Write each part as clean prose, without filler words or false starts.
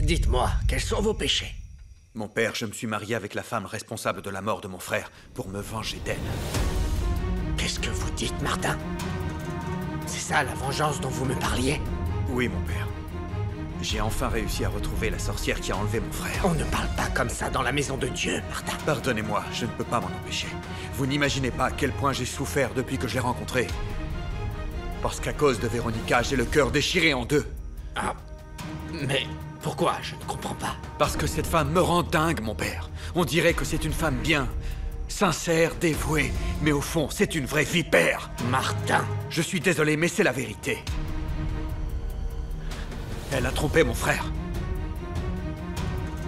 Dites-moi, quels sont vos péchés? Mon père, je me suis marié avec la femme responsable de la mort de mon frère pour me venger d'elle. Qu'est-ce que vous dites, Martin? C'est ça la vengeance dont vous me parliez? Oui, mon père. J'ai enfin réussi à retrouver la sorcière qui a enlevé mon frère. On ne parle pas comme ça dans la maison de Dieu, Martin. Pardonnez-moi, je ne peux pas m'en empêcher. Vous n'imaginez pas à quel point j'ai souffert depuis que je l'ai rencontrée. Parce qu'à cause de Véronica, j'ai le cœur déchiré en deux. Ah, mais pourquoi? Je ne comprends pas. Parce que cette femme me rend dingue, mon père. On dirait que c'est une femme bien, sincère, dévouée. Mais au fond, c'est une vraie vipère. Martin! Je suis désolé, mais c'est la vérité. Elle a trompé mon frère.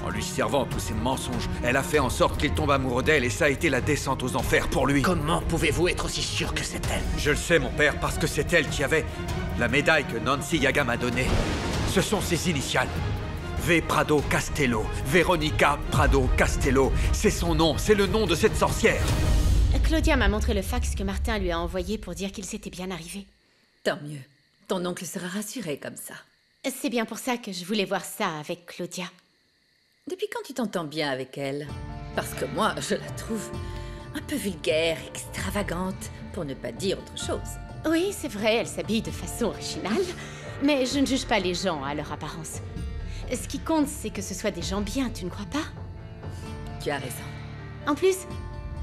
En lui servant tous ses mensonges, elle a fait en sorte qu'il tombe amoureux d'elle et ça a été la descente aux enfers pour lui. Comment pouvez-vous être aussi sûr que c'est elle? Je le sais, mon père, parce que c'est elle qui avait la médaille que Nancy Yaga m'a donnée. Ce sont ses initiales. V. Prado Castello. Véronica Prado Castello. C'est son nom, c'est le nom de cette sorcière. Claudia m'a montré le fax que Martin lui a envoyé pour dire qu'il s'était bien arrivé. Tant mieux. Ton oncle sera rassuré comme ça. C'est bien pour ça que je voulais voir ça avec Claudia. Depuis quand tu t'entends bien avec elle? Parce que moi, je la trouve un peu vulgaire, extravagante, pour ne pas dire autre chose. Oui, c'est vrai, elle s'habille de façon originale, mais je ne juge pas les gens à leur apparence. Ce qui compte, c'est que ce soit des gens bien, tu ne crois pas? Tu as raison. En plus,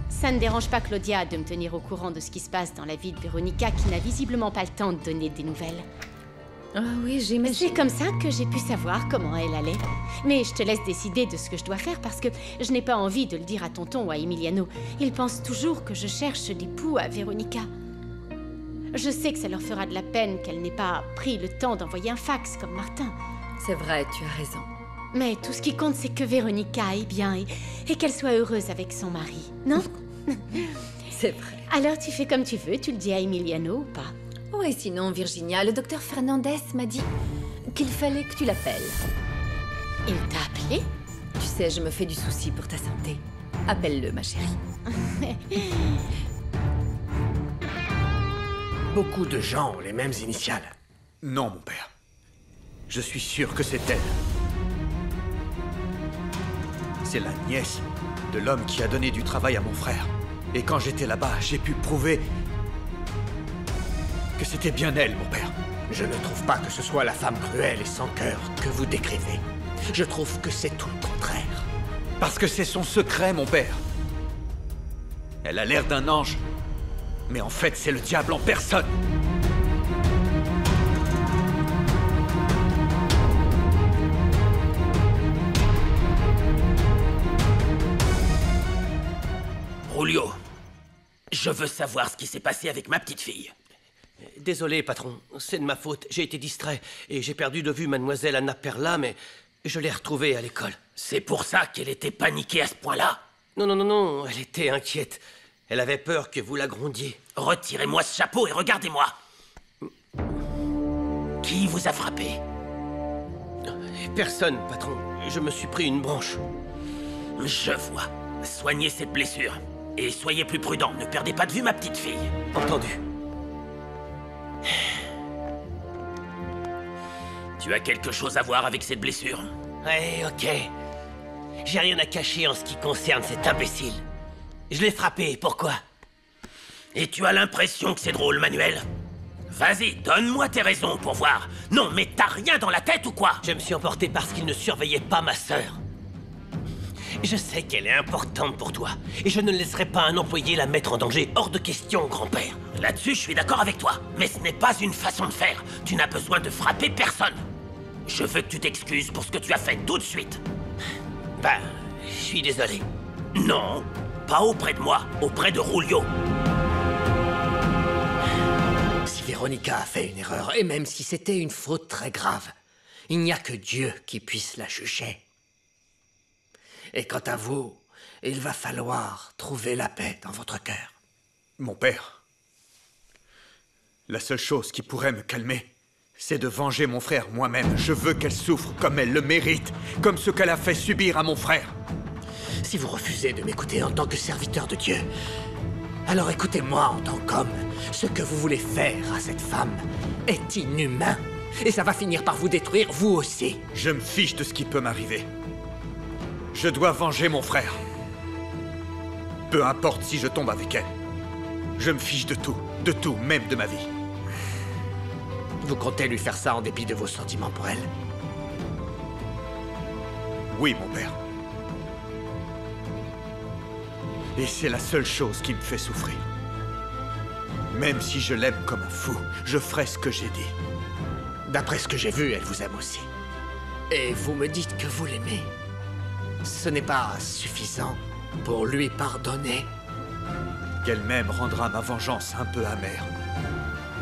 ça ne dérange pas Claudia de me tenir au courant de ce qui se passe dans la vie de Véronica, qui n'a visiblement pas le temps de donner des nouvelles. Ah oui, j'imagine. C'est comme ça que j'ai pu savoir comment elle allait. Mais je te laisse décider de ce que je dois faire parce que je n'ai pas envie de le dire à tonton ou à Emiliano. Ils pensent toujours que je cherche l'époux à Véronica. Je sais que ça leur fera de la peine qu'elle n'ait pas pris le temps d'envoyer un fax comme Martin. C'est vrai, tu as raison. Mais tout ce qui compte, c'est que Véronica aille bien et qu'elle soit heureuse avec son mari, non? C'est vrai. Alors tu fais comme tu veux, tu le dis à Emiliano ou pas? Oh, et sinon, Virginia, le docteur Fernandez m'a dit qu'il fallait que tu l'appelles. Il t'a appelé? Tu sais, je me fais du souci pour ta santé. Appelle-le, ma chérie. Beaucoup de gens ont les mêmes initiales. Non, mon père. Je suis sûr que c'est elle. C'est la nièce de l'homme qui a donné du travail à mon frère. Et quand j'étais là-bas, j'ai pu prouver que c'était bien elle, mon père. Je ne trouve pas que ce soit la femme cruelle et sans cœur que vous décrivez. Je trouve que c'est tout le contraire. Parce que c'est son secret, mon père. Elle a l'air d'un ange. Mais en fait, c'est le diable en personne. Julio, je veux savoir ce qui s'est passé avec ma petite fille. Désolé, patron, c'est de ma faute. J'ai été distrait et j'ai perdu de vue mademoiselle Anna Perla, mais je l'ai retrouvée à l'école. C'est pour ça qu'elle était paniquée à ce point-là? Non, elle était inquiète. Elle avait peur que vous la grondiez. Retirez-moi ce chapeau et regardez-moi. Qui vous a frappé? Personne, patron. Je me suis pris une branche. Je vois. Soignez cette blessure. Et soyez plus prudent. Ne perdez pas de vue ma petite fille. Entendu. Tu as quelque chose à voir avec cette blessure? Ouais, ok. J'ai rien à cacher en ce qui concerne cet imbécile. Je l'ai frappé, pourquoi? Et tu as l'impression que c'est drôle, Manuel? Vas-y, donne-moi tes raisons pour voir. Non, mais t'as rien dans la tête ou quoi? Je me suis emporté parce qu'il ne surveillait pas ma sœur. Je sais qu'elle est importante pour toi, et je ne laisserai pas un employé la mettre en danger. Hors de question, grand-père. Là-dessus, je suis d'accord avec toi. Mais ce n'est pas une façon de faire. Tu n'as besoin de frapper personne. Je veux que tu t'excuses pour ce que tu as fait tout de suite. Ben, je suis désolé. Non, pas auprès de moi, auprès de Julio. Si Véronica a fait une erreur, et même si c'était une faute très grave, il n'y a que Dieu qui puisse la juger. Et quant à vous, il va falloir trouver la paix dans votre cœur. Mon père, la seule chose qui pourrait me calmer, c'est de venger mon frère moi-même. Je veux qu'elle souffre comme elle le mérite, comme ce qu'elle a fait subir à mon frère. Si vous refusez de m'écouter en tant que serviteur de Dieu, alors écoutez-moi en tant qu'homme. Ce que vous voulez faire à cette femme est inhumain. Et ça va finir par vous détruire, vous aussi. Je me fiche de ce qui peut m'arriver. Je dois venger mon frère. Peu importe si je tombe avec elle. Je me fiche de tout, même de ma vie. Vous comptez lui faire ça en dépit de vos sentiments pour elle? Oui, mon père. Et c'est la seule chose qui me fait souffrir. Même si je l'aime comme un fou, je ferai ce que j'ai dit. D'après ce que j'ai vu, elle vous aime aussi. Et vous me dites que vous l'aimez. Ce n'est pas suffisant pour lui pardonner. Qu'elle m'aime rendra ma vengeance un peu amère.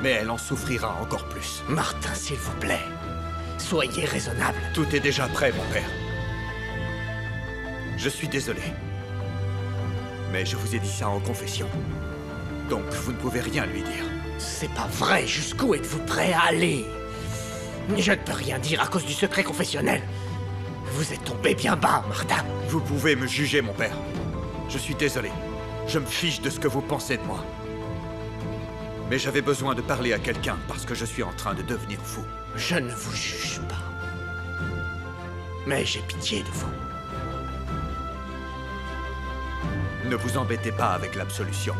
Mais elle en souffrira encore plus. Martin, s'il vous plaît, soyez raisonnable. Tout est déjà prêt, mon père. Je suis désolé. Mais je vous ai dit ça en confession. Donc vous ne pouvez rien lui dire. C'est pas vrai. Jusqu'où êtes-vous prêt à aller? Je ne peux rien dire à cause du secret confessionnel. Vous êtes tombé bien bas, Martin. Vous pouvez me juger, mon père. Je suis désolé. Je me fiche de ce que vous pensez de moi. Mais j'avais besoin de parler à quelqu'un parce que je suis en train de devenir fou. Je ne vous juge pas. Mais j'ai pitié de vous. Ne vous embêtez pas avec l'absolution.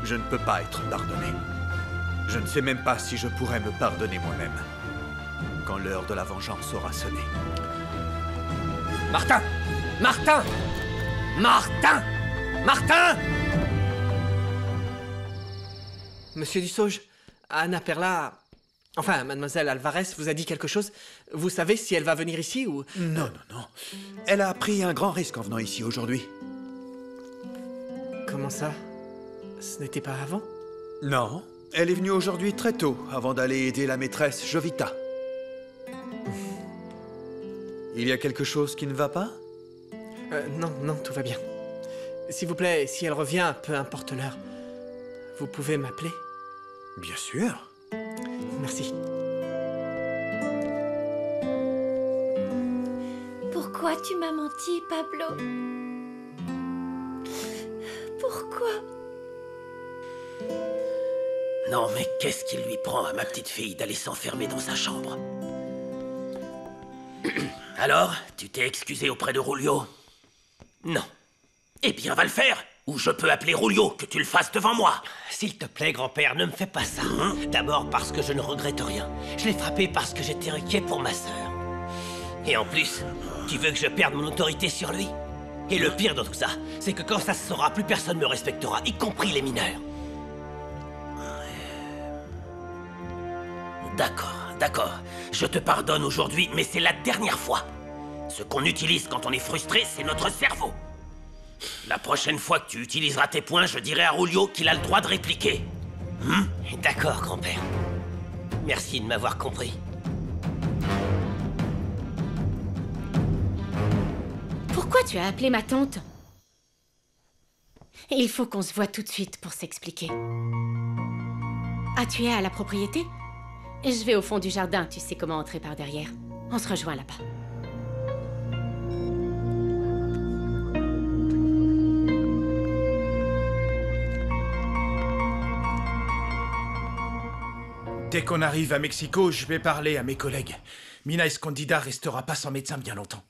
Je ne peux pas être pardonné. Je ne sais même pas si je pourrais me pardonner moi-même. Quand l'heure de la vengeance aura sonné. Martin! Martin! Martin! Martin! Monsieur Dussauge, Anna Perla... Enfin, mademoiselle Alvarez vous a dit quelque chose? Vous savez si elle va venir ici ou... Non. Elle a pris un grand risque en venant ici aujourd'hui. Comment ça? Ce n'était pas avant? Non. Elle est venue aujourd'hui très tôt, avant d'aller aider la maîtresse Jovita. Il y a quelque chose qui ne va pas? Non, tout va bien. S'il vous plaît, si elle revient, peu importe l'heure, vous pouvez m'appeler? Bien sûr. Merci. Pourquoi tu m'as menti, Pablo? Pourquoi? Non, mais qu'est-ce qu'il lui prend à ma petite fille d'aller s'enfermer dans sa chambre? Alors, tu t'es excusé auprès de Rulio? Non. Eh bien, va le faire. Ou je peux appeler Rulio, que tu le fasses devant moi. S'il te plaît, grand-père, ne me fais pas ça. D'abord parce que je ne regrette rien. Je l'ai frappé parce que j'étais inquiet pour ma sœur. Et en plus, tu veux que je perde mon autorité sur lui? Et le pire dans tout ça, c'est que quand ça se saura, plus personne me respectera, y compris les mineurs. D'accord. Je te pardonne aujourd'hui, mais c'est la dernière fois. Ce qu'on utilise quand on est frustré, c'est notre cerveau. La prochaine fois que tu utiliseras tes poings, je dirai à Rulio qu'il a le droit de répliquer. D'accord, grand-père. Merci de m'avoir compris. Pourquoi tu as appelé ma tante? Il faut qu'on se voit tout de suite pour s'expliquer. Ah, tu es à la propriété? Je vais au fond du jardin, tu sais comment entrer par derrière. On se rejoint là-bas. Dès qu'on arrive à Mexico, je vais parler à mes collègues. Mina Escondida restera pas sans médecin bien longtemps.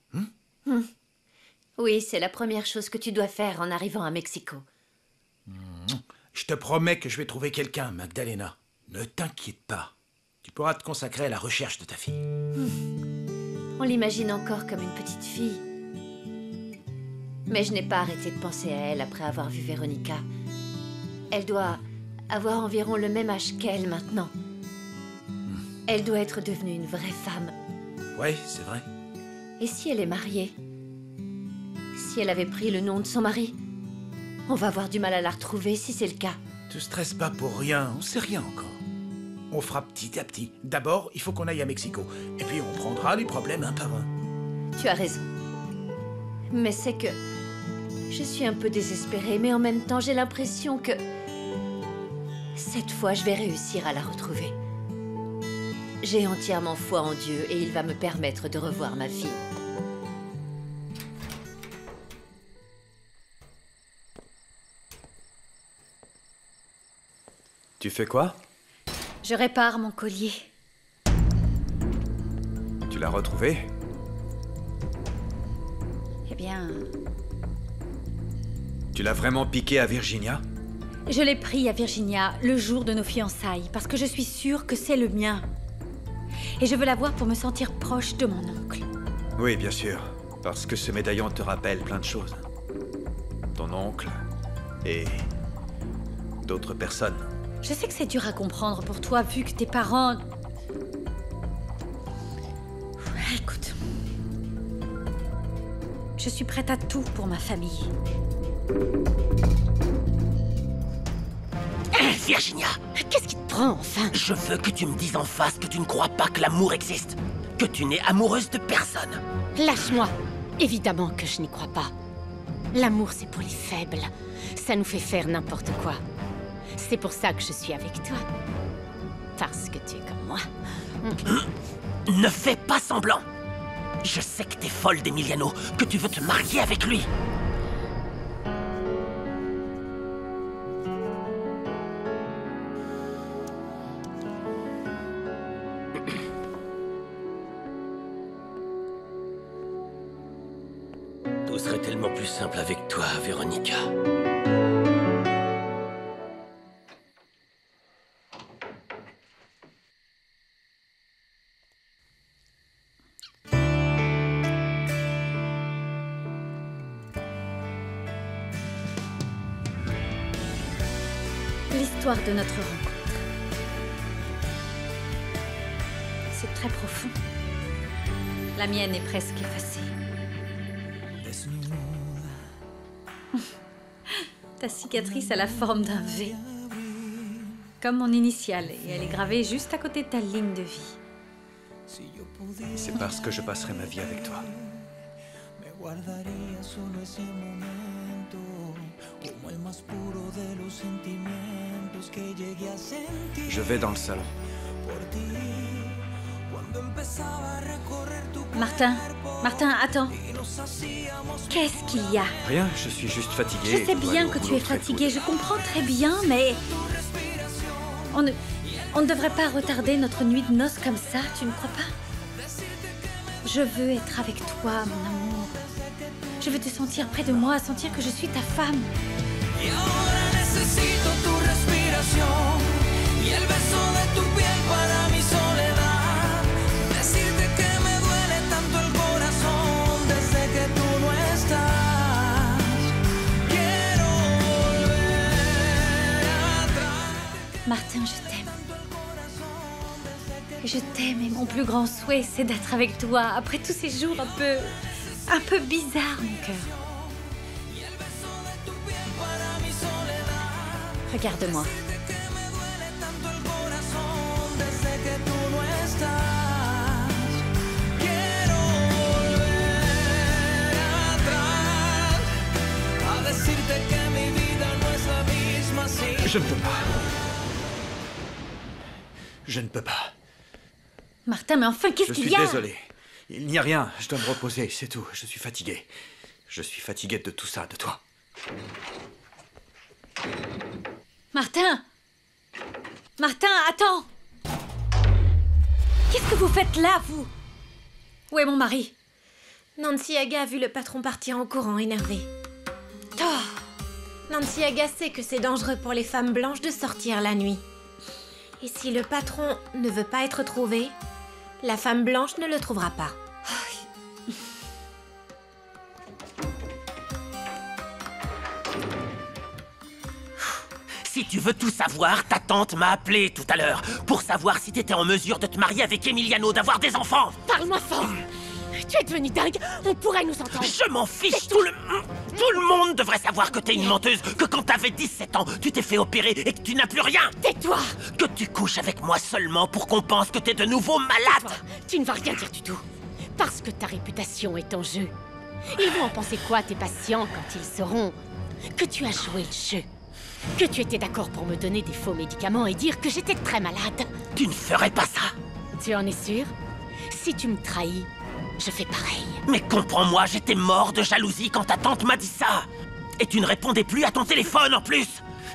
Oui, c'est la première chose que tu dois faire en arrivant à Mexico. Je te promets que je vais trouver quelqu'un, Magdalena. Ne t'inquiète pas. Tu pourras te consacrer à la recherche de ta fille. On l'imagine encore comme une petite fille. Mais je n'ai pas arrêté de penser à elle après avoir vu Véronica. Elle doit avoir environ le même âge qu'elle maintenant. Elle doit être devenue une vraie femme. Ouais, c'est vrai. Et si elle est mariée? Si elle avait pris le nom de son mari? On va avoir du mal à la retrouver si c'est le cas. Te stresse pas pour rien, on sait rien encore. On fera petit à petit. D'abord, il faut qu'on aille à Mexico. Et puis on prendra les problèmes un par un. Tu as raison. Mais c'est que... je suis un peu désespérée, mais en même temps, j'ai l'impression que... cette fois, je vais réussir à la retrouver. J'ai entièrement foi en Dieu et il va me permettre de revoir ma fille. Tu fais quoi? Je répare mon collier. Tu l'as retrouvé? Eh bien... Tu l'as vraiment piqué à Virginia? Je l'ai pris à Virginia le jour de nos fiançailles, parce que je suis sûre que c'est le mien. Et je veux l'avoir pour me sentir proche de mon oncle. Oui, bien sûr. Parce que ce médaillon te rappelle plein de choses. Ton oncle et d'autres personnes. Je sais que c'est dur à comprendre pour toi, vu que tes parents... Écoute... Je suis prête à tout pour ma famille. Virginia! Qu'est-ce qui te prend, enfin? Je veux que tu me dises en face que tu ne crois pas que l'amour existe. Que tu n'es amoureuse de personne. Lâche-moi. Évidemment que je n'y crois pas. L'amour, c'est pour les faibles. Ça nous fait faire n'importe quoi. C'est pour ça que je suis avec toi. Parce que tu es comme moi. Ne fais pas semblant. Je sais que t'es folle d'Emiliano, que tu veux te marier avec lui. Tout serait tellement plus simple avec toi, Véronica. L'histoire de notre rencontre. C'est très profond. La mienne est presque effacée. Ta cicatrice a la forme d'un V. Comme mon initiale, et elle est gravée juste à côté de ta ligne de vie. C'est parce que je passerai ma vie avec toi. Je vais dans le salon. Martin, attends. Qu'est-ce qu'il y a? Rien, je suis juste fatigué. Je sais bien que tu es fatigué, je comprends très bien, mais... On ne devrait pas retarder notre nuit de noces comme ça, tu ne crois pas? Je veux être avec toi, mon amour. Je veux te sentir près de moi, sentir que je suis ta femme. Martin, je t'aime. Je t'aime et mon plus grand souhait, c'est d'être avec toi après tous ces jours un peu bizarres, mon cœur. Regarde-moi. Je ne peux pas. Je ne peux pas. Martin, mais enfin, qu'est-ce qu'il y a? Je suis désolé. Il n'y a rien. Je dois me reposer, c'est tout. Je suis fatigué. Je suis fatigué de tout ça, de toi. Martin! Martin, attends! Qu'est-ce que vous faites là, vous? Où est mon mari? Nancy Aga a vu le patron partir en courant, énervé. Oh. Nancy Aga sait que c'est dangereux pour les femmes blanches de sortir la nuit. Et si le patron ne veut pas être trouvé, la femme blanche ne le trouvera pas. Si tu veux tout savoir, ta tante m'a appelé tout à l'heure pour savoir si t'étais en mesure de te marier avec Emiliano, d'avoir des enfants. Parle-moi fort! Tu es devenue dingue! On pourrait nous entendre! Je m'en fiche! Tout le monde devrait savoir que t'es une menteuse, que quand t'avais 17 ans, tu t'es fait opérer et que tu n'as plus rien! Tais-toi! Que tu couches avec moi seulement pour qu'on pense que t'es de nouveau malade! Toi, tu ne vas rien dire du tout. Parce que ta réputation est en jeu. Ils vont en penser quoi, tes patients, quand ils sauront que tu as joué le jeu? Que tu étais d'accord pour me donner des faux médicaments et dire que j'étais très malade? Tu ne ferais pas ça! Tu en es sûr? Si tu me trahis, je fais pareil. Mais comprends-moi, j'étais mort de jalousie quand ta tante m'a dit ça! Et tu ne répondais plus à ton téléphone en plus!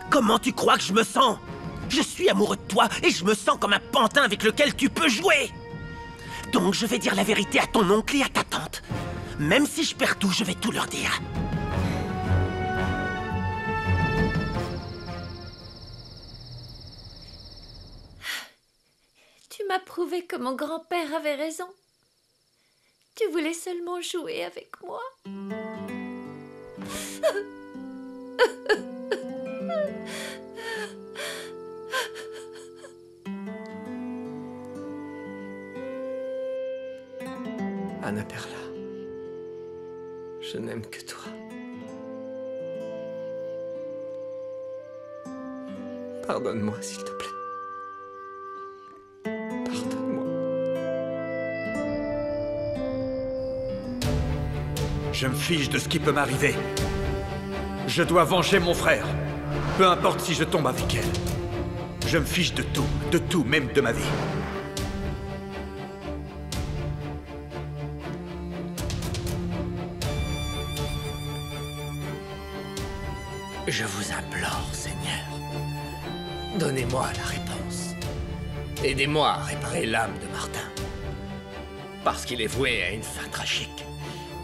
Comment tu crois que je me sens? Je suis amoureux de toi et je me sens comme un pantin avec lequel tu peux jouer. Donc je vais dire la vérité à ton oncle et à ta tante. Même si je perds tout, je vais tout leur dire. Tu m'as prouvé que mon grand-père avait raison. Tu voulais seulement jouer avec moi. Annapurna, je n'aime que toi. Pardonne-moi, s'il te plaît. Pardonne-moi. Je me fiche de ce qui peut m'arriver. Je dois venger mon frère. Peu importe si je tombe avec elle. Je me fiche de tout, même de ma vie. Je vous implore, Seigneur, donnez-moi la réponse. Aidez-moi à réparer l'âme de Martin. Parce qu'il est voué à une fin tragique.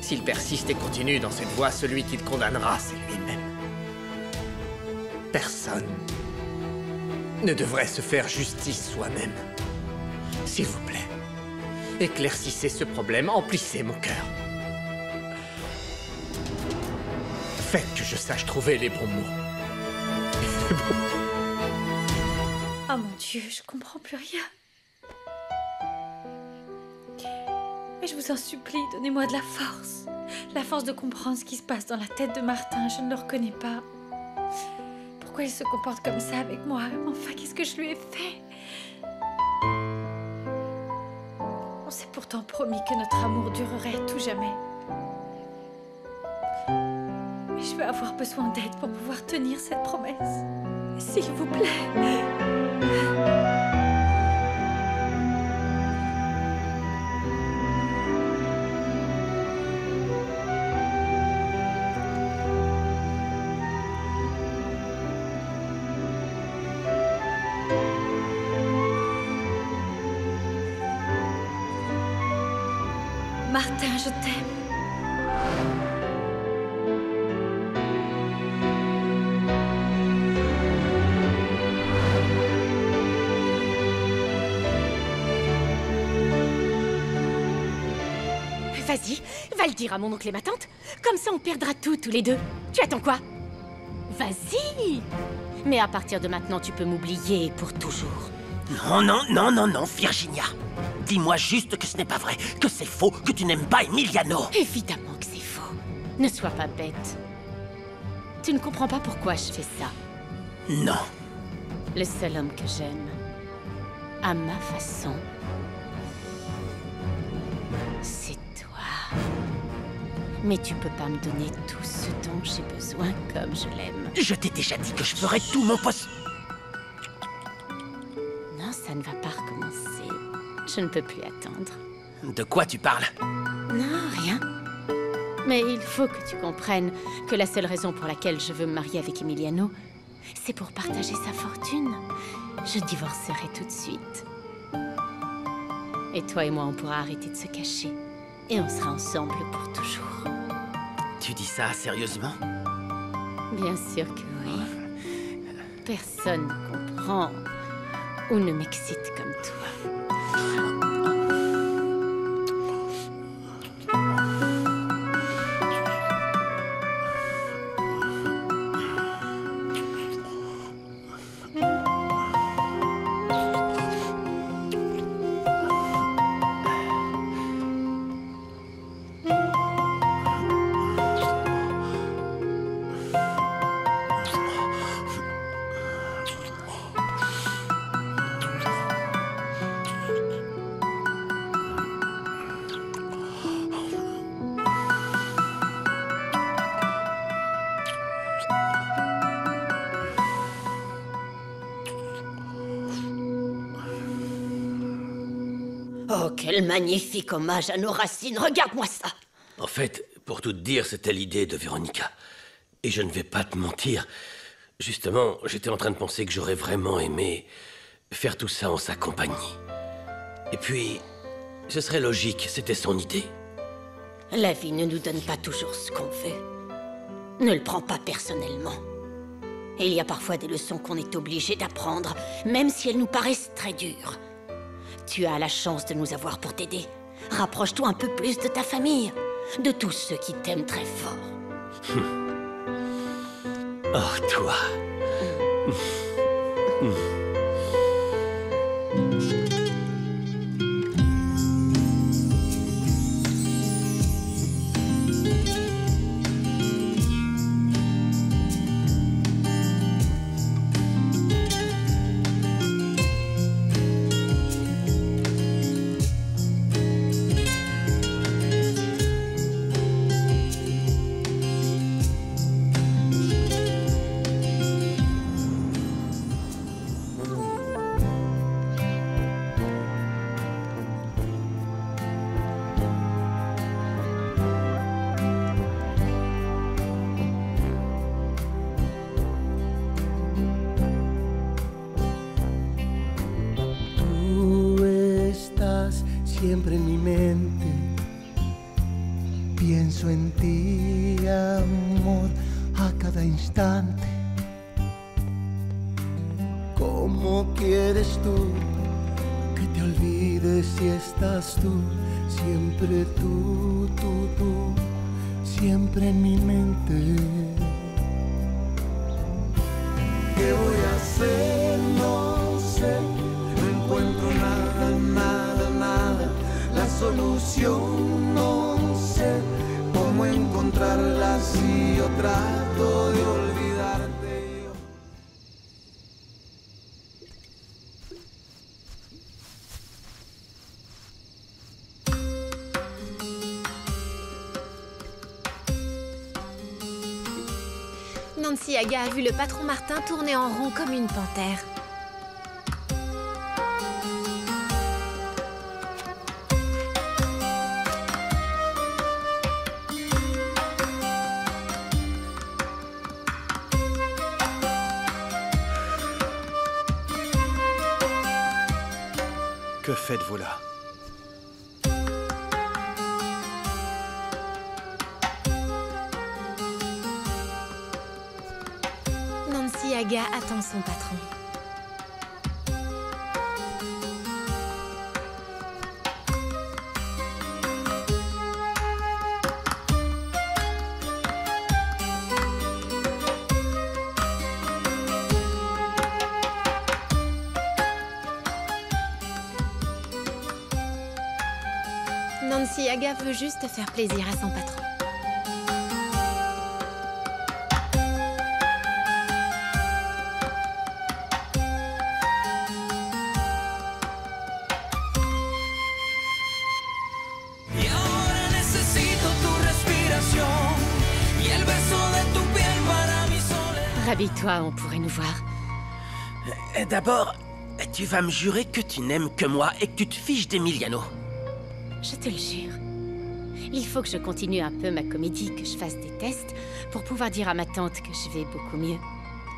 S'il persiste et continue dans cette voie, celui qui le condamnera, c'est lui-même. Personne ne devrait se faire justice soi-même. S'il vous plaît, éclaircissez ce problème, emplissez mon cœur. Faites que je sache trouver les bons mots. Oh mon Dieu, je comprends plus rien. Mais je vous en supplie, donnez-moi de la force. La force de comprendre ce qui se passe dans la tête de Martin. Je ne le reconnais pas. Pourquoi il se comporte comme ça avec moi? Enfin, qu'est-ce que je lui ai fait? On s'est pourtant promis que notre amour durerait à tout jamais. Mais je vais avoir besoin d'aide pour pouvoir tenir cette promesse. S'il vous plaît. Martin, je t'aime. Vas-y, va le dire à mon oncle et ma tante. Comme ça, on perdra tout, tous les deux. Tu attends quoi? Vas-y. Mais à partir de maintenant, tu peux m'oublier pour toujours. Non, Virginia. Dis-moi juste que ce n'est pas vrai, que c'est faux, que tu n'aimes pas Emiliano. Évidemment que c'est faux. Ne sois pas bête. Tu ne comprends pas pourquoi je fais ça. Non. Le seul homme que j'aime, à ma façon, c'est toi. Mais tu peux pas me donner tout ce dont j'ai besoin comme je l'aime. Je t'ai déjà dit que je ferais tout mon possible. Non, ça ne va pas recommencer. Je ne peux plus attendre. De quoi tu parles? Non, rien. Mais il faut que tu comprennes que la seule raison pour laquelle je veux me marier avec Emiliano, c'est pour partager sa fortune. Je divorcerai tout de suite. Et toi et moi, on pourra arrêter de se cacher. Et on sera ensemble pour toujours. Tu dis ça sérieusement? Bien sûr que oui. Personne ne comprend ou ne m'excite comme toi. Oh, quel magnifique hommage à nos racines. Regarde-moi ça. En fait, pour tout te dire, c'était l'idée de Véronica. Et je ne vais pas te mentir, Justement, j'étais en train de penser que j'aurais vraiment aimé faire tout ça en sa compagnie. Et puis, ce serait logique, c'était son idée. La vie ne nous donne pas toujours ce qu'on veut. Ne le prends pas personnellement. Et il y a parfois des leçons qu'on est obligé d'apprendre, même si elles nous paraissent très dures. Tu as la chance de nous avoir pour t'aider. Rapproche-toi un peu plus de ta famille, de tous ceux qui t'aiment très fort. Oh, toi. Siempre en mi mente pienso en ti, amor, a cada instante. ¿Cómo quieres tú que te olvides si estás tú? Siempre tú, siempre en mi mente. ¿Qué voy a hacer? No sé, no encuentro nada, nada, nada. La solución no sé cómo encontrarla si yo trato de olvidarte. Nancy Aga a vu le patron Martin tourner en rond comme une panthère. Que faites-vous là? Nancy Aga attend son patron. Nancy Aga veut juste faire plaisir à son patron. Rhabille-toi, on pourrait nous voir. D'abord, tu vas me jurer que tu n'aimes que moi et que tu te fiches d'Emiliano. Je te le jure. Il faut que je continue un peu ma comédie, que je fasse des tests pour pouvoir dire à ma tante que je vais beaucoup mieux.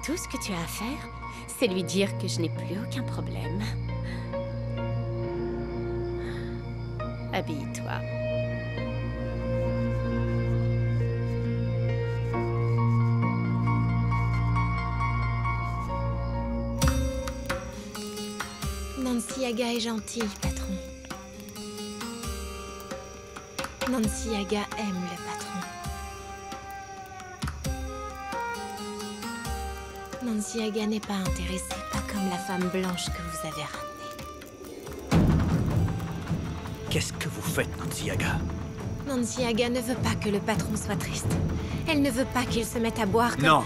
Tout ce que tu as à faire, c'est lui dire que je n'ai plus aucun problème. Habille-toi. Nancy Aga est gentille, patron. Nancy Aga aime le patron. Nancy Aga n'est pas intéressée, pas comme la femme blanche que vous avez ramenée. Qu'est-ce que vous faites, Nancy Aga? Nancy Aga ne veut pas que le patron soit triste. Elle ne veut pas qu'il se mette à boire comme... Non!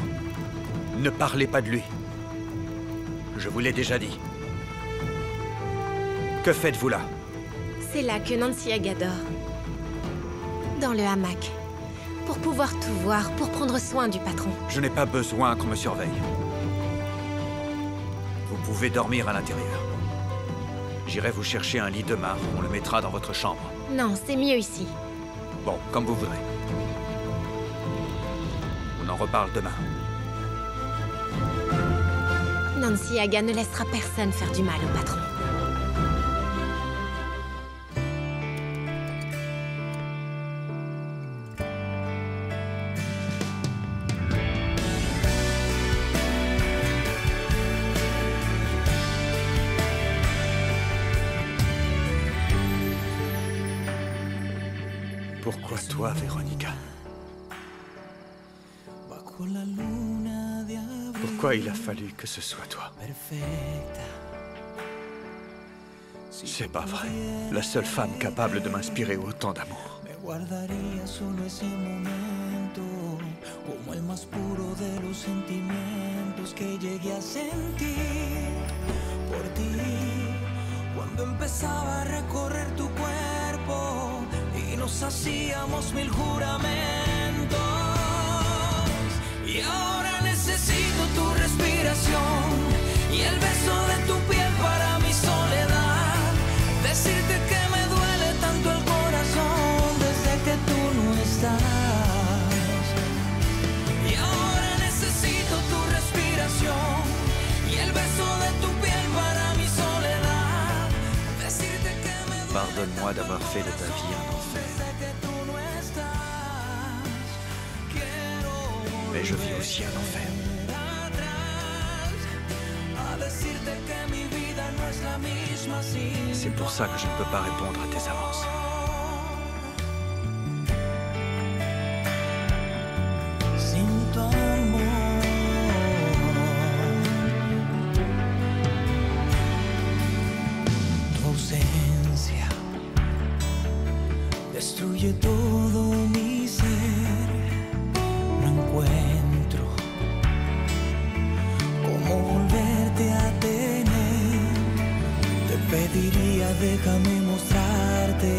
Ne parlez pas de lui. Je vous l'ai déjà dit. Que faites-vous là? C'est là que Nancy Aga dort. Dans le hamac. Pour pouvoir tout voir, pour prendre soin du patron. Je n'ai pas besoin qu'on me surveille. Vous pouvez dormir à l'intérieur. J'irai vous chercher un lit demain. On le mettra dans votre chambre. Non, c'est mieux ici. Bon, comme vous voudrez. On en reparle demain. Nancy Yaga ne laissera personne faire du mal au patron. Pourquoi toi, Véronica? Pourquoi il a fallu que ce soit toi? C'est pas vrai. La seule femme capable de m'inspirer autant d'amour. Como el más puro de los sentimientos que llegué a sentir por ti cuando empezaba a recorrer tu cuerpo y nos hacíamos mil juramentos y ahora necesito tu respiración y el beso de tu piel para mi soledad, decirte que me duele tanto el corazón desde que tú no estás. Y el beso de tu piel para mi soledad, decirte que me duele. Pardonne-moi d'avoir fait de ta vie un enfer. Mais je vis aussi un enfer. C'est pour ça que je ne peux pas répondre à tes avances. Sin tu amor. Destruye todo mi ser, no encuentro cómo volverte a tener. Te pediría, déjame mostrarte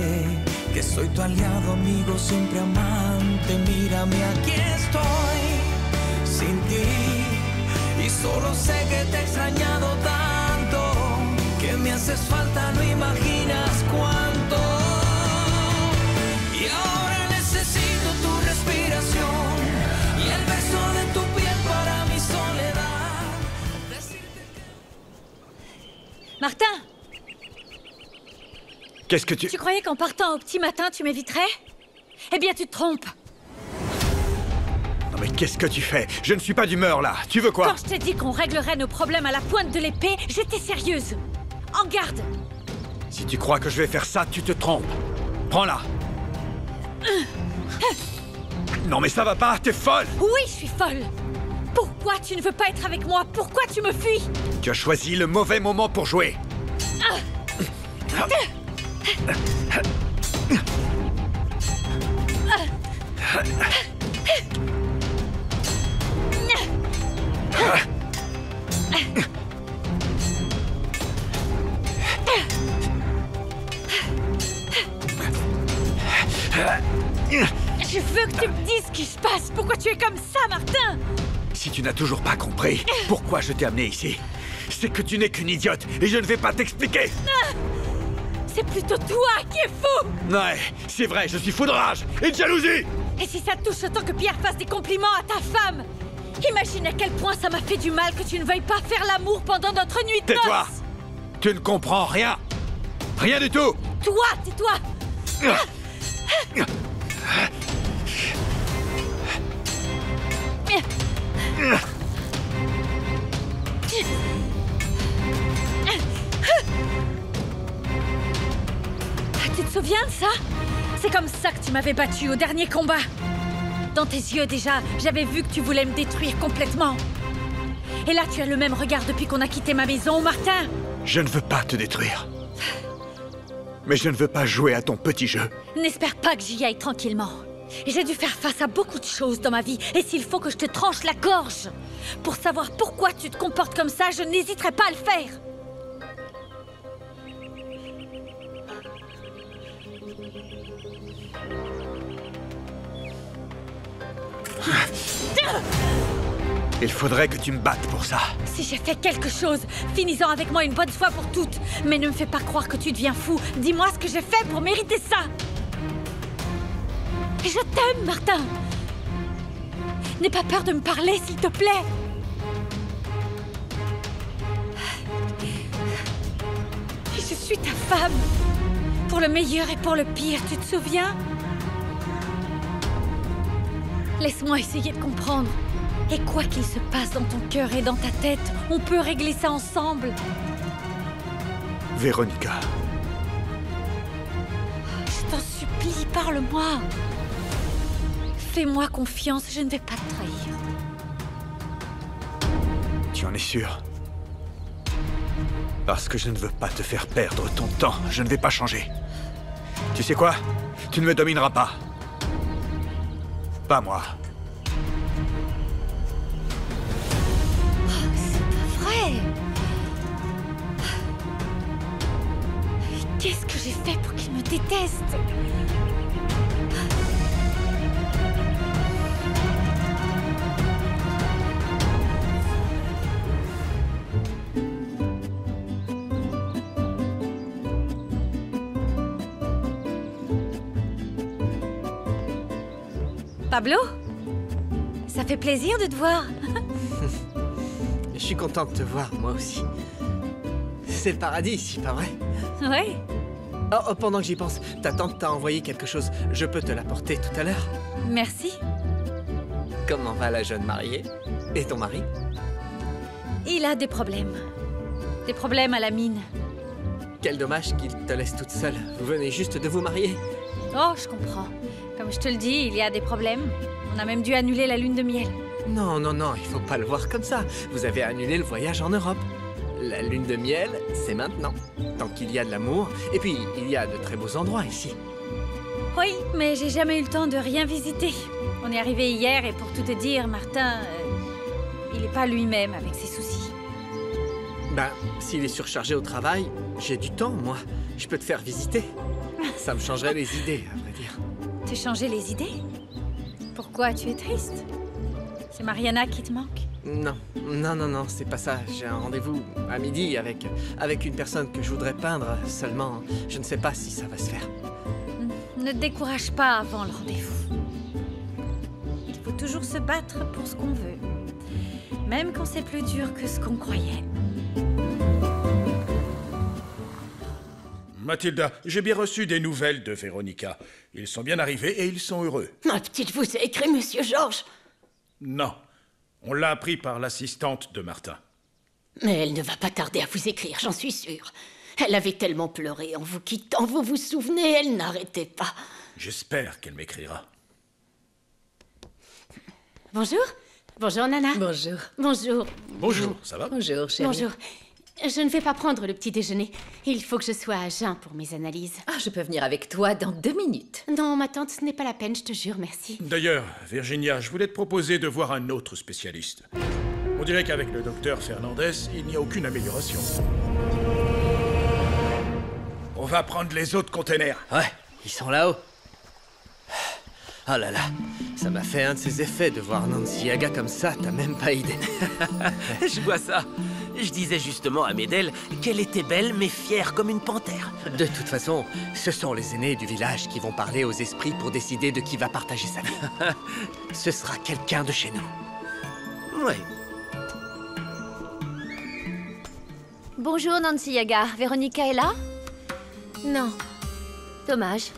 que soy tu aliado, amigo, siempre amante. Mírame, aquí estoy, sin ti, y solo sé que te he extrañado tanto, que me haces falta, no imaginas cuánto. Y ahora necesito tu respiración y el beso de tu piel para mi soledad. Martin! Qu'est-ce que tu... Tu croyais qu'en partant au petit matin, tu m'éviterais? Eh bien, tu te trompes. Non mais qu'est-ce que tu fais? Je ne suis pas d'humeur là. Tu veux quoi? Quand je t'ai dit qu'on réglerait nos problèmes à la pointe de l'épée, j'étais sérieuse. En garde! Si tu crois que je vais faire ça, tu te trompes. Prends-la. Non mais ça va pas, t'es folle! Oui, je suis folle! Pourquoi tu ne veux pas être avec moi? Pourquoi tu me fuis? Tu as choisi le mauvais moment pour jouer. Je veux que tu me dises ce qui se passe. Pourquoi tu es comme ça, Martin? Si tu n'as toujours pas compris pourquoi je t'ai amené ici, c'est que tu n'es qu'une idiote et je ne vais pas t'expliquer. C'est plutôt toi qui es fou. Ouais, c'est vrai, je suis fou de rage et de jalousie. Et si ça te touche autant que Pierre fasse des compliments à ta femme? Imagine à quel point ça m'a fait du mal que tu ne veuilles pas faire l'amour pendant notre nuit de noces. Tais-toi. Tu ne comprends rien. Rien du tout. Toi, tais-toi. Tu te souviens de ça? C'est comme ça que tu m'avais battu au dernier combat. Dans tes yeux déjà, j'avais vu que tu voulais me détruire complètement. Et là, tu as le même regard depuis qu'on a quitté ma maison, Martin. Je ne veux pas te détruire. Mais je ne veux pas jouer à ton petit jeu. N'espère pas que j'y aille tranquillement. J'ai dû faire face à beaucoup de choses dans ma vie. Et s'il faut que je te tranche la gorge pour savoir pourquoi tu te comportes comme ça, je n'hésiterai pas à le faire. Il faudrait que tu me battes pour ça. Si j'ai fait quelque chose, finis-en avec moi une bonne fois pour toutes. Mais ne me fais pas croire que tu deviens fou. Dis-moi ce que j'ai fait pour mériter ça. Je t'aime, Martin. N'aie pas peur de me parler, s'il te plaît. suis ta femme. Pour le meilleur et pour le pire, tu te souviens? Laisse-moi essayer de comprendre. Et quoi qu'il se passe dans ton cœur et dans ta tête, on peut régler ça ensemble. Véronica. Je t'en supplie, parle-moi. Fais-moi confiance, je ne vais pas te trahir. Tu en es sûr? Parce que je ne veux pas te faire perdre ton temps. Je ne vais pas changer. Tu sais quoi? Tu ne me domineras pas. Pas moi. C'est pas vrai. Qu'est-ce que j'ai fait pour qu'il me déteste? Pablo? Ça fait plaisir de te voir. Je suis content de te voir, moi aussi. C'est le paradis ici, pas vrai? Ouais. Oh, pendant que j'y pense, ta tante t'a envoyé quelque chose. Je peux te l'apporter tout à l'heure? Merci. Comment va la jeune mariée? Et ton mari? Il a des problèmes. Des problèmes à la mine. Quel dommage qu'il te laisse toute seule. Vous venez juste de vous marier. Oh, je comprends. Comme je te le dis, il y a des problèmes. On a même dû annuler la lune de miel. Non, non, non, il faut pas le voir comme ça. Vous avez annulé le voyage en Europe. La lune de miel, c'est maintenant. Tant qu'il y a de l'amour. Et puis, il y a de très beaux endroits ici. Oui, mais j'ai jamais eu le temps de rien visiter. On est arrivé hier et pour tout te dire, Martin, il est pas lui-même avec ses soucis. Ben, s'il est surchargé au travail, j'ai du temps, moi. Je peux te faire visiter. Ça me changerait les idées, à vrai dire. Te changer les idées? Pourquoi tu es triste? C'est Mariana qui te manque? Non, non, non, non, c'est pas ça. J'ai un rendez-vous à midi avec une personne que je voudrais peindre. Seulement, je ne sais pas si ça va se faire. Ne te décourage pas avant le rendez-vous. Il faut toujours se battre pour ce qu'on veut. Même quand c'est plus dur que ce qu'on croyait. Mathilda, j'ai bien reçu des nouvelles de Véronica. Ils sont bien arrivés et ils sont heureux. Ma petite vous a écrit, monsieur Georges? Non. On l'a appris par l'assistante de Martin. Mais elle ne va pas tarder à vous écrire, j'en suis sûre. Elle avait tellement pleuré en vous quittant, vous vous souvenez, elle n'arrêtait pas. J'espère qu'elle m'écrira. Bonjour. Bonjour, Nana. Bonjour. Bonjour. Bonjour, ça va? Bonjour, chérie. Bonjour. Je ne vais pas prendre le petit déjeuner. Il faut que je sois à jeun pour mes analyses. Ah, je peux venir avec toi dans 2 minutes. Non, ma tante, ce n'est pas la peine, je te jure, merci. D'ailleurs, Virginia, je voulais te proposer de voir un autre spécialiste. On dirait qu'avec le docteur Fernandez, il n'y a aucune amélioration. On va prendre les autres containers. Ouais, ils sont là-haut. Oh là là, ça m'a fait un de ces effets de voir Nancy Yaga comme ça, t'as même pas idée. Je vois ça. Je disais justement à Médel qu'elle était belle mais fière comme une panthère. De toute façon, ce sont les aînés du village qui vont parler aux esprits pour décider de qui va partager sa vie. Ce sera quelqu'un de chez nous. Ouais. Bonjour Nancy Yaga, Véronica est là? Non. Dommage.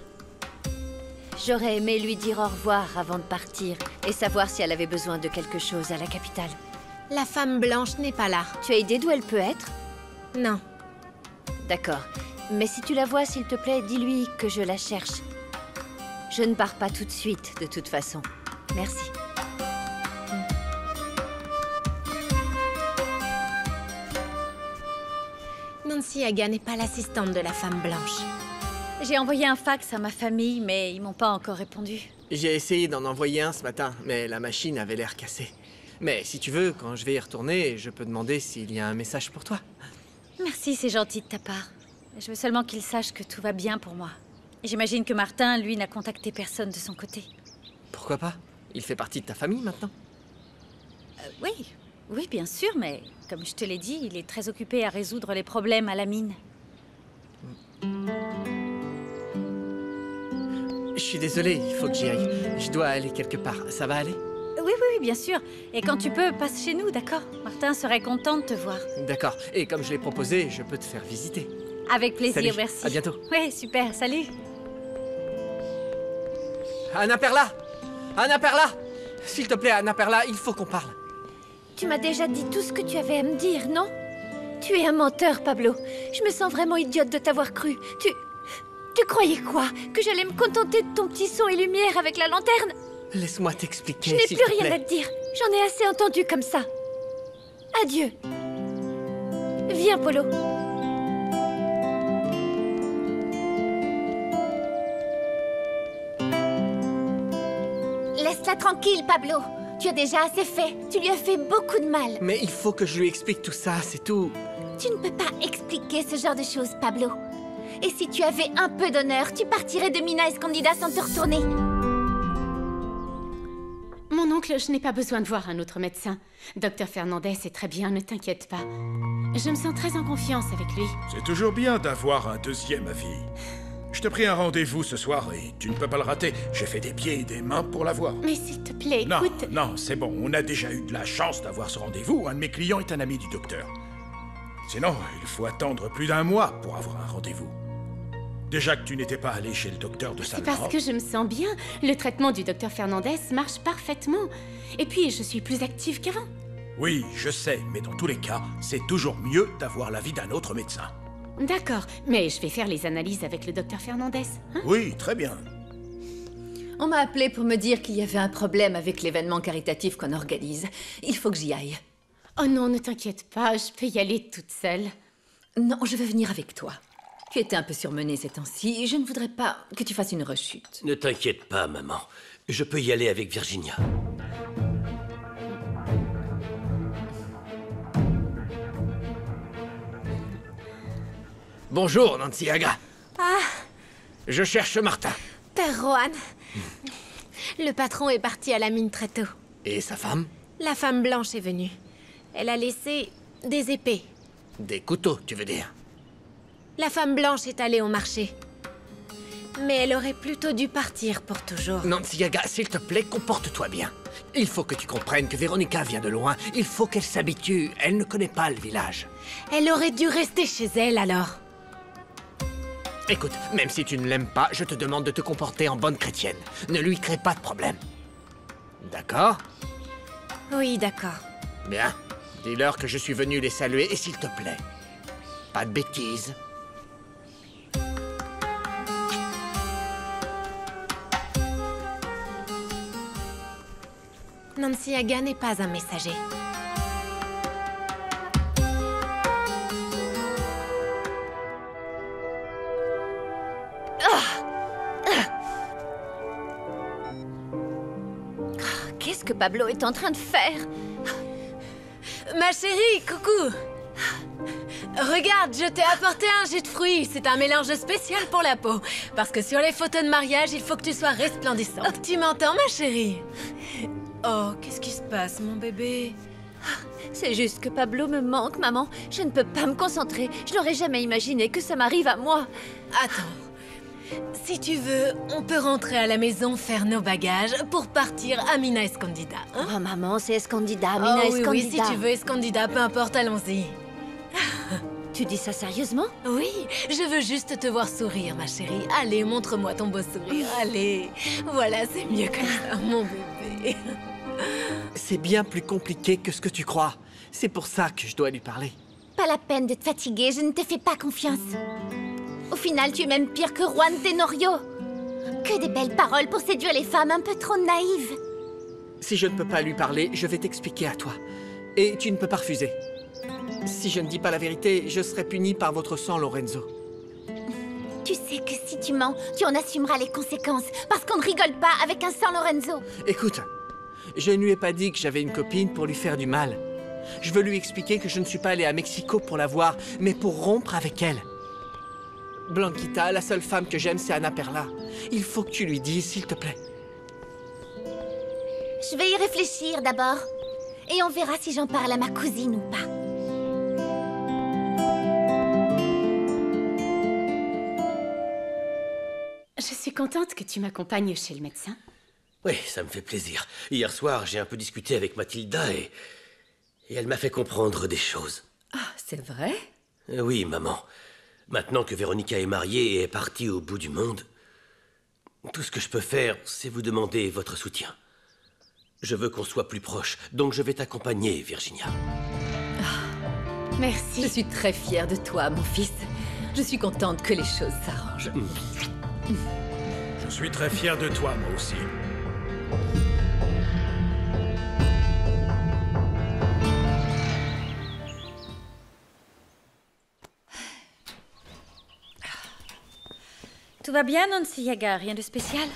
J'aurais aimé lui dire au revoir avant de partir et savoir si elle avait besoin de quelque chose à la capitale. La femme blanche n'est pas là. Tu as idée d'où elle peut être? Non. D'accord. Mais si tu la vois, s'il te plaît, dis-lui que je la cherche. Je ne pars pas tout de suite, de toute façon. Merci. Nancy Yaga n'est pas l'assistante de la femme blanche. J'ai envoyé un fax à ma famille, mais ils m'ont pas encore répondu. J'ai essayé d'en envoyer un ce matin, mais la machine avait l'air cassée. Mais si tu veux, quand je vais y retourner, je peux demander s'il y a un message pour toi. Merci, c'est gentil de ta part. Je veux seulement qu'il sache que tout va bien pour moi. J'imagine que Martin, lui, n'a contacté personne de son côté. Pourquoi pas? Il fait partie de ta famille maintenant? Oui, oui, bien sûr, mais comme je te l'ai dit, il est très occupé à résoudre les problèmes à la mine. Je suis désolé, il faut que j'y aille. Je dois aller quelque part. Ça va aller? Oui, oui, oui, bien sûr. Et quand tu peux, passe chez nous, d'accord? Martin serait content de te voir. D'accord. Et comme je l'ai proposé, je peux te faire visiter. Avec plaisir, Salut. merci. À bientôt. Ouais, super, salut. Anna Perla! Anna Perla! S'il te plaît, Anna Perla, il faut qu'on parle. Tu m'as déjà dit tout ce que tu avais à me dire, non? Tu es un menteur, Pablo. Je me sens vraiment idiote de t'avoir cru. Tu croyais quoi? Que j'allais me contenter de ton petit son et lumière avec la lanterne? Laisse-moi t'expliquer, Je n'ai s'il plus te rien plaît. à te dire. J'en ai assez entendu comme ça. Adieu. Viens, Polo. Laisse-la tranquille, Pablo. Tu as déjà assez fait. Tu lui as fait beaucoup de mal. Mais il faut que je lui explique tout ça, c'est tout. Tu ne peux pas expliquer ce genre de choses, Pablo. Et si tu avais un peu d'honneur, tu partirais de Mina Escondida sans te retourner. Mon oncle, je n'ai pas besoin de voir un autre médecin. Docteur Fernandez est très bien, ne t'inquiète pas. Je me sens très en confiance avec lui. C'est toujours bien d'avoir un deuxième avis. Je t'ai pris un rendez-vous ce soir et tu ne peux pas le rater. J'ai fait des pieds et des mains pour l'avoir. Mais s'il te plaît, Non, écoute... non, c'est bon. On a déjà eu de la chance d'avoir ce rendez-vous. Un de mes clients est un ami du docteur. Sinon, il faut attendre plus d'1 mois pour avoir un rendez-vous. Déjà que tu n'étais pas allé chez le docteur de C'est Salma. parce que je me sens bien. Le traitement du docteur Fernandez marche parfaitement. Et puis, je suis plus active qu'avant. Oui, je sais, mais dans tous les cas, c'est toujours mieux d'avoir l'avis d'un autre médecin. D'accord, mais je vais faire les analyses avec le docteur Fernandez. Hein? Oui, très bien. On m'a appelé pour me dire qu'il y avait un problème avec l'événement caritatif qu'on organise. Il faut que j'y aille. Oh non, ne t'inquiète pas, je peux y aller toute seule. Non, je veux venir avec toi. Tu étais un peu surmenée ces temps-ci. Je ne voudrais pas que tu fasses une rechute. Ne t'inquiète pas, maman. Je peux y aller avec Virginia. Bonjour, Nancy Aga. Ah, Je cherche Martin. Père Rohan. Le patron est parti à la mine très tôt. Et sa femme? La femme blanche est venue. Elle a laissé des épées. Des couteaux, tu veux dire? La femme blanche est allée au marché. Mais elle aurait plutôt dû partir pour toujours. Nancy Gaga, s'il te plaît, comporte-toi bien. Il faut que tu comprennes que Véronica vient de loin. Il faut qu'elle s'habitue. Elle ne connaît pas le village. Elle aurait dû rester chez elle, alors. Écoute, même si tu ne l'aimes pas, je te demande de te comporter en bonne chrétienne. Ne lui crée pas de problème. D'accord? Oui, d'accord. Bien. Dis-leur que je suis venu les saluer et s'il te plaît, pas de bêtises. Nancy Aga n'est pas un messager. Qu'est-ce que Pablo est en train de faire? Ma chérie, coucou! Regarde, je t'ai apporté un jus de fruits. C'est un mélange spécial pour la peau. Parce que sur les photos de mariage, il faut que tu sois resplendissante. Tu m'entends, ma chérie? Oh, qu'est-ce qui se passe, mon bébé? C'est juste que Pablo me manque, maman. Je ne peux pas me concentrer. Je n'aurais jamais imaginé que ça m'arrive à moi. Attends. Si tu veux, on peut rentrer à la maison, faire nos bagages pour partir à Mina Escondida. Hein? Oh, maman, c'est Escondida, Mina oui, Escondida. oui, si tu veux Escondida, peu importe, allons-y. Tu dis ça sérieusement? Oui, je veux juste te voir sourire, ma chérie. Allez, montre-moi ton beau sourire. Allez, voilà, c'est mieux comme ça, mon bébé. C'est bien plus compliqué que ce que tu crois. C'est pour ça que je dois lui parler. Pas la peine de te fatiguer, je ne te fais pas confiance. Au final, tu es même pire que Juan Tenorio. Que des belles paroles pour séduire les femmes un peu trop naïves. Si je ne peux pas lui parler, je vais t'expliquer à toi. Et tu ne peux pas refuser. Si je ne dis pas la vérité, je serai puni par votre sang, Lorenzo. Tu sais que si tu mens, tu en assumeras les conséquences. Parce qu'on ne rigole pas avec un San Lorenzo. Écoute, je ne lui ai pas dit que j'avais une copine pour lui faire du mal. Je veux lui expliquer que je ne suis pas allé à Mexico pour la voir, mais pour rompre avec elle. Blanquita, la seule femme que j'aime, c'est Anna Perla. Il faut que tu lui dises, s'il te plaît. Je vais y réfléchir d'abord. Et on verra si j'en parle à ma cousine ou pas. Je suis contente que tu m'accompagnes chez le médecin. Oui, ça me fait plaisir. Hier soir, j'ai un peu discuté avec Mathilda et elle m'a fait comprendre des choses. Ah, c'est vrai? Oui, maman. Maintenant que Véronica est mariée et est partie au bout du monde, tout ce que je peux faire, c'est vous demander votre soutien. Je veux qu'on soit plus proches, donc je vais t'accompagner, Virginia. Merci. Je suis très fière de toi, mon fils. Je suis contente que les choses s'arrangent. Je suis très fier de toi, moi aussi. Tout va bien, Nancy Yaga? Rien de spécial?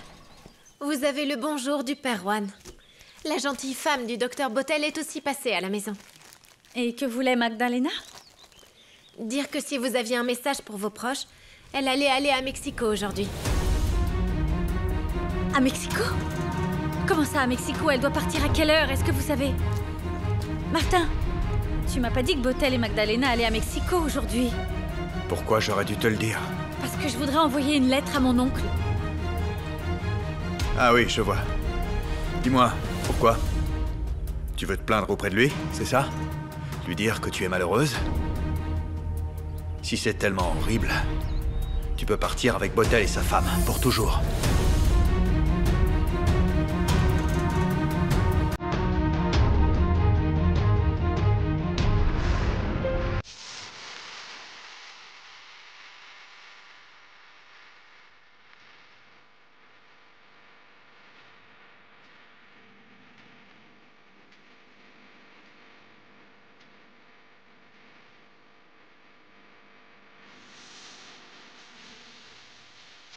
Vous avez le bonjour du père Juan. La gentille femme du docteur Bottel est aussi passée à la maison. Et que voulait Magdalena? Dire que si vous aviez un message pour vos proches, elle allait aller à Mexico aujourd'hui. À Mexico? Comment ça, à Mexico? Elle doit partir à quelle heure? Est-ce que vous savez? Martin, tu m'as pas dit que Bottel et Magdalena allaient à Mexico aujourd'hui? Pourquoi j'aurais dû te le dire? Parce que je voudrais envoyer une lettre à mon oncle. Ah oui, je vois. Dis-moi, pourquoi? Tu veux te plaindre auprès de lui, c'est ça? Lui dire que tu es malheureuse? Si c'est tellement horrible, tu peux partir avec Bottel et sa femme, pour toujours.